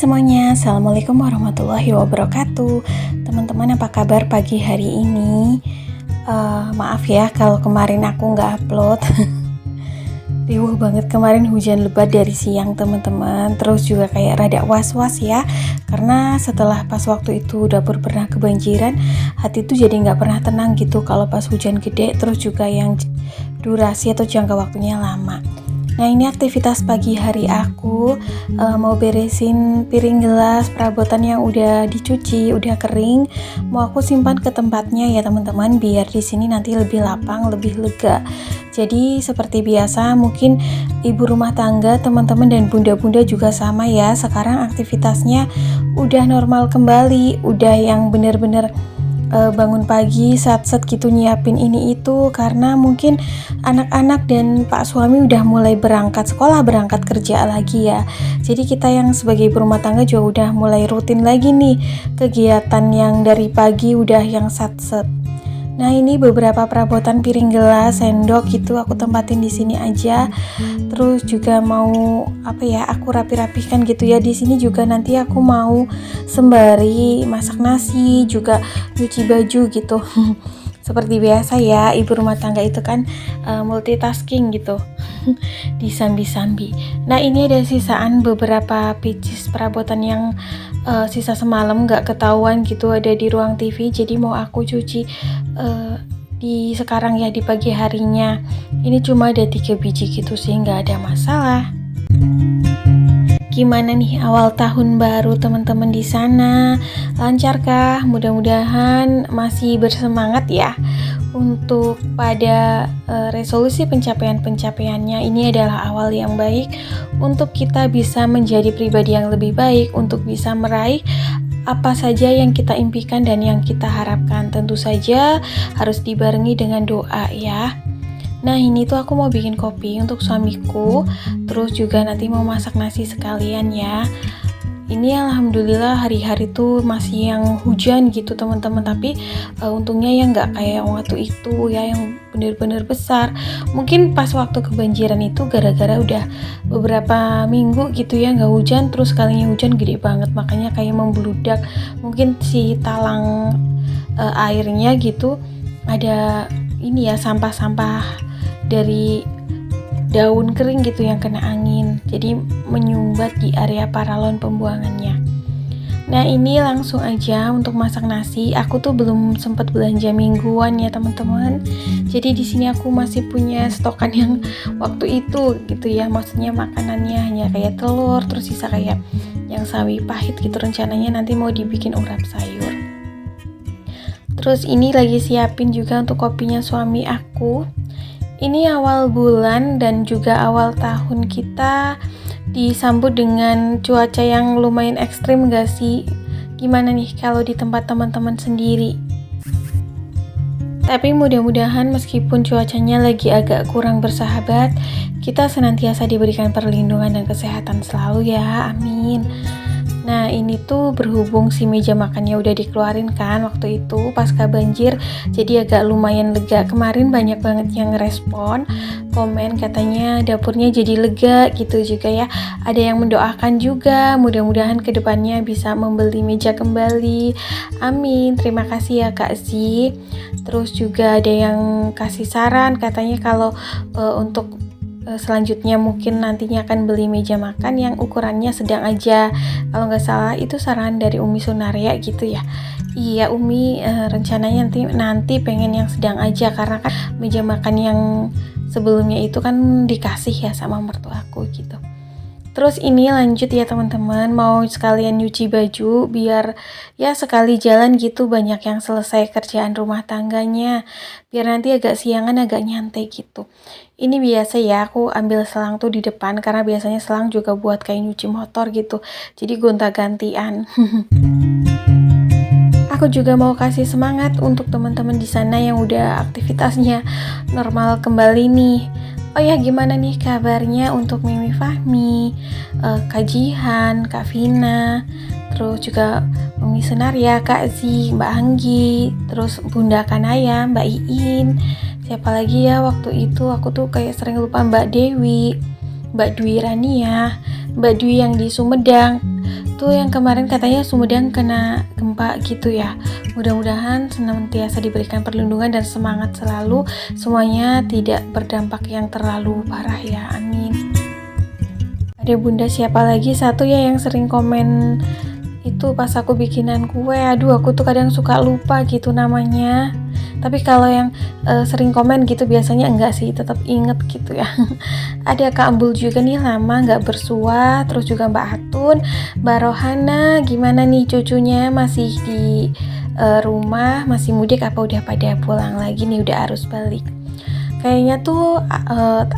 Semuanya, Assalamualaikum warahmatullahi wabarakatuh. Teman-teman, apa kabar pagi hari ini? Maaf ya kalau kemarin aku nggak upload. Riuh banget kemarin, hujan lebat dari siang teman-teman. Terus juga kayak rada was-was ya, karena setelah pas waktu itu dapur pernah kebanjiran, hati tuh jadi nggak pernah tenang gitu kalau pas hujan gede. Terus juga yang durasi atau jangka waktunya lama. Nah, ini aktivitas pagi hari aku, mau beresin piring gelas perabotan yang udah dicuci, udah kering, mau aku simpan ke tempatnya ya teman-teman, biar di sini nanti lebih lapang, lebih lega. Jadi seperti biasa, mungkin ibu rumah tangga, teman-teman dan bunda-bunda juga sama ya, sekarang aktivitasnya udah normal kembali, udah yang bener-bener bangun pagi sat-set gitu nyiapin ini itu, karena mungkin anak-anak dan pak suami udah mulai berangkat sekolah, berangkat kerja lagi ya. Jadi kita yang sebagai ibu rumah tangga juga udah mulai rutin lagi nih kegiatan yang dari pagi udah yang sat-set. Nah, ini beberapa perabotan piring gelas, sendok gitu aku tempatin di sini aja. Terus juga mau aku rapi-rapihkan gitu ya. Di sini juga nanti aku mau sembari masak nasi, juga nyuci baju gitu. Seperti biasa ya, ibu rumah tangga itu kan multitasking gitu. Disambi-sambi. Nah, ini ada sisaan beberapa pieces perabotan yang sisa semalam gak ketahuan gitu ada di ruang TV, jadi mau aku cuci di sekarang ya, di pagi harinya. Ini cuma ada 3 biji gitu sih, gak ada masalah. Gimana nih awal tahun baru teman-teman di sana? Lancarkah? Mudah-mudahan masih bersemangat ya untuk pada resolusi pencapaiannya. Ini adalah awal yang baik untuk kita bisa menjadi pribadi yang lebih baik, untuk bisa meraih apa saja yang kita impikan dan yang kita harapkan. Tentu saja harus dibarengi dengan doa ya. Nah, ini tuh aku mau bikin kopi untuk suamiku, terus juga nanti mau masak nasi sekalian ya. Ini alhamdulillah hari-hari tuh masih yang hujan gitu teman-teman, tapi untungnya ya nggak kayak waktu itu ya yang bener-bener besar. Mungkin pas waktu kebanjiran itu gara-gara udah beberapa minggu gitu ya nggak hujan, terus kalinya hujan gede banget, makanya kayak membludak. Mungkin si talang airnya gitu ada ini ya, sampah-sampah dari daun kering gitu yang kena angin, jadi menyumbat di area paralon pembuangannya. Nah, ini langsung aja untuk masak nasi. Aku tuh belum sempat belanja mingguan ya teman-teman, jadi di sini aku masih punya stokan yang waktu itu gitu ya, maksudnya makanannya hanya kayak telur, terus sisa kayak yang sawi pahit gitu. Rencananya nanti mau dibikin urap sayur. Terus ini lagi siapin juga untuk kopinya suami aku. Ini awal bulan dan juga awal tahun kita disambut dengan cuaca yang lumayan ekstrim gak sih? Gimana nih kalau di tempat teman-teman sendiri? Tapi mudah-mudahan meskipun cuacanya lagi agak kurang bersahabat, kita senantiasa diberikan perlindungan dan kesehatan selalu ya, amin. Nah, ini tuh berhubung si meja makannya udah dikeluarin kan waktu itu pasca banjir, jadi agak lumayan lega. Kemarin banyak banget yang ngerespon, komen katanya dapurnya jadi lega gitu juga ya. Ada yang mendoakan juga, mudah-mudahan kedepannya bisa membeli meja kembali. Amin, terima kasih ya Kak Zi. Terus juga ada yang kasih saran katanya kalau untuk selanjutnya mungkin nantinya akan beli meja makan yang ukurannya sedang aja. Kalau nggak salah itu saran dari Umi Sunaria gitu ya. Iya Umi, rencananya nanti pengen yang sedang aja, karena kan meja makan yang sebelumnya itu kan dikasih ya sama mertuaku gitu. Terus ini lanjut ya teman-teman, mau sekalian nyuci baju biar ya sekali jalan gitu banyak yang selesai kerjaan rumah tangganya, biar nanti agak siangan, agak nyantai gitu. Ini biasa ya, aku ambil selang tuh di depan karena biasanya selang juga buat kayak nyuci motor gitu, jadi gonta-gantian. Aku juga mau kasih semangat untuk teman-teman di sana yang udah aktivitasnya normal kembali nih. Oh ya, gimana nih kabarnya untuk Mimi Fahmi, Kak Jihan, Kak Vina, terus juga Umi Sunaria, Kak Zi, Mbak Anggi, terus Bunda Kanaya, Mbak Iin. Siapa lagi ya waktu itu, aku tuh kayak sering lupa, Mbak Dewi, Mbak Dwi Rania, Mbak Dwi yang di Sumedang. itu yang kemarin katanya Sumedang kena gempa gitu ya. Mudah-mudahan senantiasa diberikan perlindungan dan semangat selalu, semuanya tidak berdampak yang terlalu parah ya, amin. Ada bunda siapa lagi satu ya yang sering komen itu pas aku bikinan kue, aduh aku tuh kadang suka lupa gitu namanya. Tapi kalau yang sering komen gitu biasanya enggak sih, tetap inget gitu ya. Ada Kak Ambul juga nih lama nggak bersua, terus juga Mbak Atun, Mbak Rohana, gimana nih cucunya masih di rumah, masih mudik apa udah pada pulang lagi nih, udah arus balik. Kayaknya tuh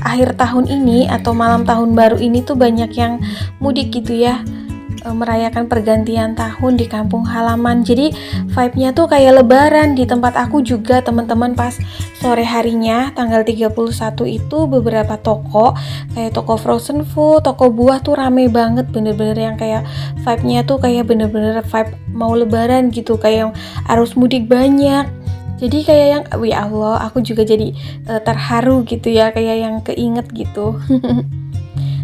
akhir tahun ini atau malam tahun baru ini tuh banyak yang mudik gitu ya, merayakan pergantian tahun di kampung halaman. Jadi vibe-nya tuh kayak lebaran. Di tempat aku juga teman-teman pas sore harinya tanggal 31 itu beberapa toko kayak toko frozen food, toko buah tuh rame banget, bener-bener yang kayak vibe-nya tuh kayak bener-bener vibe mau lebaran gitu, kayak yang arus mudik banyak. Jadi kayak yang ya Allah, aku juga jadi terharu gitu ya, kayak yang keinget gitu.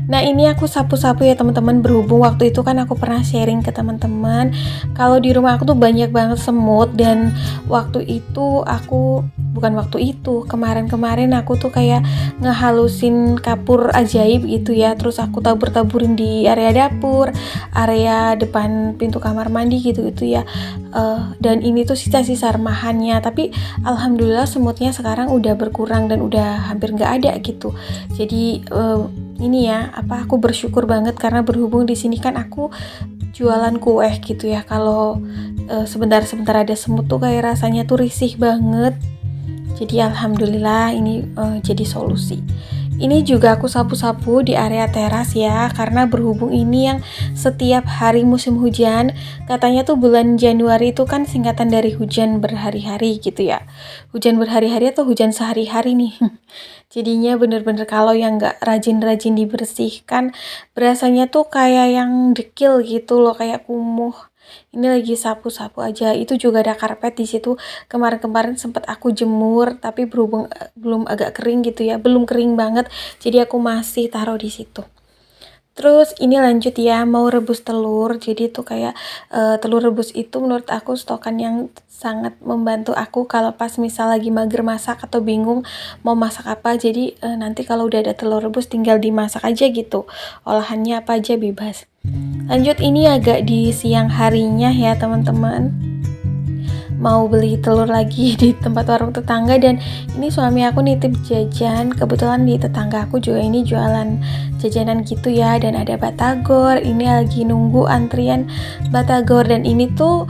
Nah ini aku sapu-sapu ya teman-teman, berhubung waktu itu kan aku pernah sharing ke teman-teman kalau di rumah aku tuh banyak banget semut, dan kemarin-kemarin aku tuh kayak ngehalusin kapur ajaib gitu ya, terus aku tabur-taburin di area dapur, area depan pintu kamar mandi gitu ya. Dan ini tuh sisa-sisa remahannya, tapi alhamdulillah semutnya sekarang udah berkurang dan udah hampir nggak ada gitu. Jadi ini ya, aku bersyukur banget karena berhubung di sini kan aku jualan kue gitu ya. Kalau sebentar-sebentar ada semut tuh kayak rasanya tuh risih banget. Jadi alhamdulillah ini jadi solusi. Ini juga aku sapu-sapu di area teras ya, karena berhubung ini yang setiap hari musim hujan. Katanya tuh bulan Januari itu kan singkatan dari hujan berhari-hari gitu ya. Hujan berhari-hari atau hujan sehari-hari nih. Jadinya bener-bener kalau yang gak rajin-rajin dibersihkan, berasanya tuh kayak yang dekil gitu loh, kayak kumuh. Ini lagi sapu-sapu aja. Itu juga ada karpet di situ. Kemarin-kemarin sempat aku jemur, tapi berhubung belum agak kering gitu ya, belum kering banget. Jadi aku masih taruh di situ. Terus ini lanjut ya, mau rebus telur. Jadi tuh kayak telur rebus itu menurut aku stokan yang sangat membantu aku kalau pas misal lagi mager masak atau bingung mau masak apa. Jadi nanti kalau udah ada telur rebus tinggal dimasak aja gitu. Olahannya apa aja bebas. Lanjut, ini agak di siang harinya ya teman-teman. Mau beli telur lagi di tempat warung tetangga, dan ini suami aku nitip jajan. Kebetulan di tetangga aku juga ini jualan jajanan gitu ya, dan ada batagor. Ini lagi nunggu antrian batagor, dan ini tuh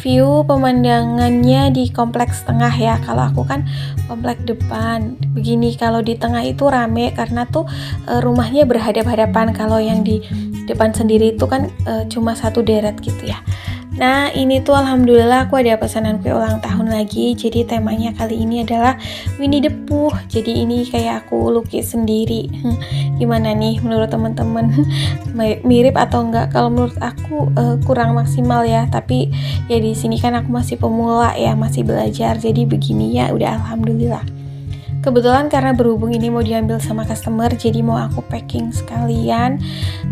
view pemandangannya di kompleks tengah ya. Kalau aku kan kompleks depan. Begini, kalau di tengah itu rame karena tuh rumahnya berhadap-hadapan. Kalau yang di depan sendiri itu kan cuma satu deret gitu ya. Nah ini tuh alhamdulillah aku ada pesanan kue ulang tahun lagi. Jadi temanya kali ini adalah Winnie the Pooh. Jadi ini kayak aku lukis sendiri. Gimana nih menurut teman-teman? Mirip atau enggak? Kalau menurut aku kurang maksimal ya. Tapi ya di sini kan aku masih pemula ya, masih belajar. Jadi begini ya udah alhamdulillah. Kebetulan karena berhubung ini mau diambil sama customer, jadi mau aku packing sekalian.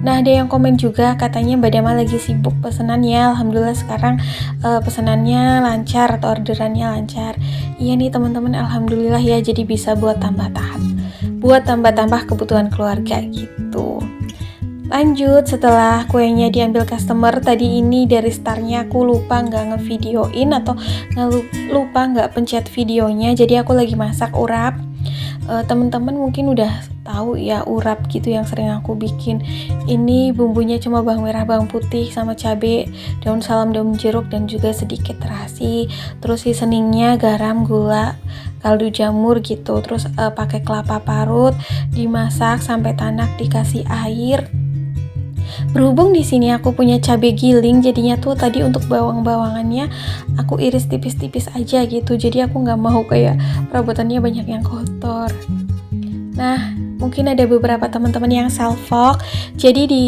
Nah ada yang komen juga katanya Mbak Dama lagi sibuk pesenannya. Alhamdulillah sekarang pesenannya lancar atau orderannya lancar. Iya nih teman-teman, alhamdulillah ya, jadi bisa buat tambah-tambah kebutuhan keluarga gitu. Lanjut, setelah kuenya diambil customer, tadi ini dari startnya aku lupa nggak ngevideoin atau lupa nggak pencet videonya. Jadi aku lagi masak urap. Teman-teman mungkin udah tahu ya urap gitu yang sering aku bikin. Ini bumbunya cuma bawang merah, bawang putih sama cabai, daun salam, daun jeruk, dan juga sedikit terasi. Terus seasoningnya garam, gula, kaldu jamur gitu. Terus pakai kelapa parut, dimasak sampai tanak, dikasih air. Berhubung di sini aku punya cabai giling, jadinya tuh tadi untuk bawang-bawangannya aku iris tipis-tipis aja gitu. Jadi aku nggak mau kayak perabotannya banyak yang kotor. Nah, mungkin ada beberapa teman-teman yang salvok. Jadi di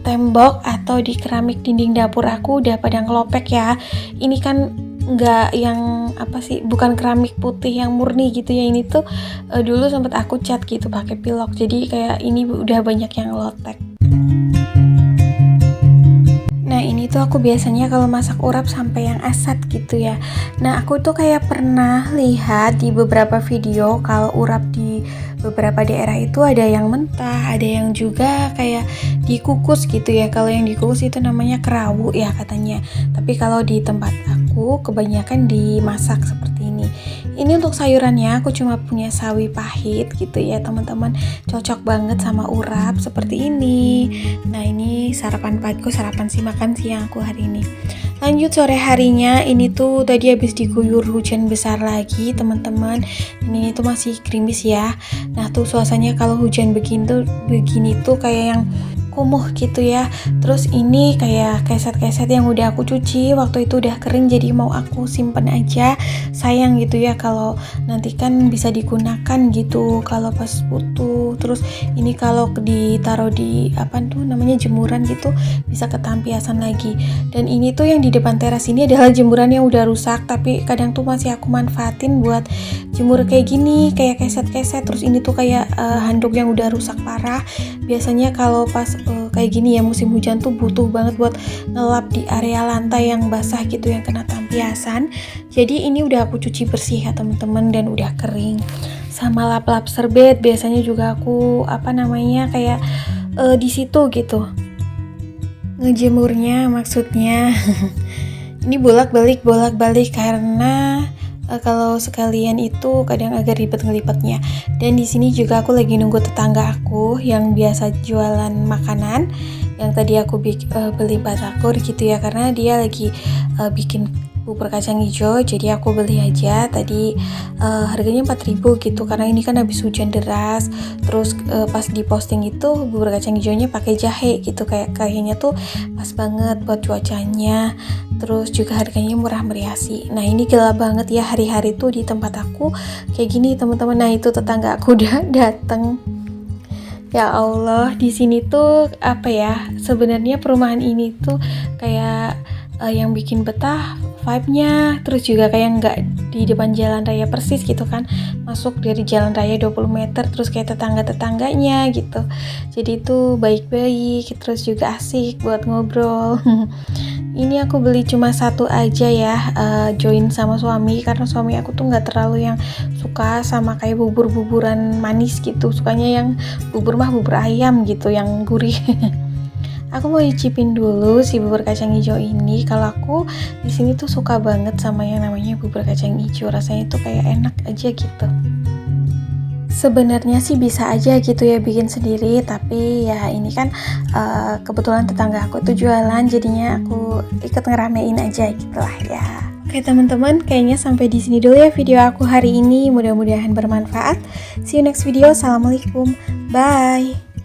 tembok atau di keramik dinding dapur aku udah pada ngelopek ya. Ini kan nggak yang bukan keramik putih yang murni gitu ya. Ini tuh dulu sempat aku cat gitu pakai pilok. Jadi kayak ini udah banyak yang lotek. itu aku biasanya kalau masak urap sampai yang asat gitu ya. Nah, aku tuh kayak pernah lihat di beberapa video kalau urap di beberapa daerah itu ada yang mentah, ada yang juga kayak dikukus gitu ya. Kalau yang dikukus itu namanya kerawu ya katanya. Tapi kalau di tempat aku kebanyakan dimasak seperti ini. Ini untuk sayurannya aku cuma punya sawi pahit gitu ya teman-teman, cocok banget sama urap seperti ini. Nah ini sarapan pagiku, sarapan sih makan siang aku hari ini. Lanjut sore harinya, ini tuh tadi habis diguyur hujan besar lagi teman-teman. Ini tuh masih gerimis ya. Nah tuh suasananya kalau hujan begini tuh kayak yang kumuh gitu ya. Terus ini kayak keset-keset yang udah aku cuci waktu itu udah kering, jadi mau aku simpen aja, sayang gitu ya kalau nanti kan bisa digunakan gitu kalau pas butuh. Terus ini kalau ditaruh di apa tuh namanya jemuran gitu bisa ketampiasan lagi. Dan ini tuh yang di depan teras ini adalah jemuran yang udah rusak, tapi kadang tuh masih aku manfaatin buat jemur kayak gini, kayak keset-keset. Terus ini tuh kayak handuk yang udah rusak parah. Biasanya kalau pas kayak gini ya musim hujan tuh butuh banget buat ngelap di area lantai yang basah gitu yang kena tampiasan. Jadi ini udah aku cuci bersih ya teman-teman dan udah kering. Sama lap-lap serbet biasanya juga aku kayak di situ gitu ngejemurnya maksudnya. Ini bolak-balik karena kalau sekalian itu kadang agak ribet ngelipetnya. Dan di sini juga aku lagi nunggu tetangga aku yang biasa jualan makanan, yang tadi aku beli batagor gitu ya, karena dia lagi bikin bubur kacang hijau, jadi aku beli aja tadi. Harganya 4.000 gitu karena ini kan habis hujan deras. Terus pas di posting itu bubur kacang hijaunya pakai jahe gitu, kayaknya tuh pas banget buat cuacanya. Terus juga harganya murah meriah sih. Nah ini gelap banget ya hari-hari tuh di tempat aku kayak gini teman-teman. Nah itu tetangga aku udah dateng. Ya Allah, di sini tuh sebenarnya perumahan ini tuh kayak yang bikin betah vibe-nya. Terus juga kayak nggak di depan jalan raya persis gitu kan, masuk dari jalan raya 20 meter terus kayak tetangga-tetangganya gitu. Jadi tuh baik-baik, terus juga asik buat ngobrol. Ini aku beli cuma satu aja ya, join sama suami karena suami aku tuh nggak terlalu yang suka sama kayak bubur-buburan manis gitu, sukanya yang bubur ayam gitu yang gurih. Aku mau cicipin dulu si bubur kacang hijau ini. Kalau aku di sini tuh suka banget sama yang namanya bubur kacang hijau, rasanya tuh kayak enak aja gitu. Sebenarnya sih bisa aja gitu ya bikin sendiri, tapi ya ini kan kebetulan tetangga aku tuh jualan, jadinya aku ikut ngeramein aja gitu lah ya. Oke teman-teman, kayaknya sampai di sini dulu ya video aku hari ini. Mudah-mudahan bermanfaat. See you next video. Assalamualaikum. Bye.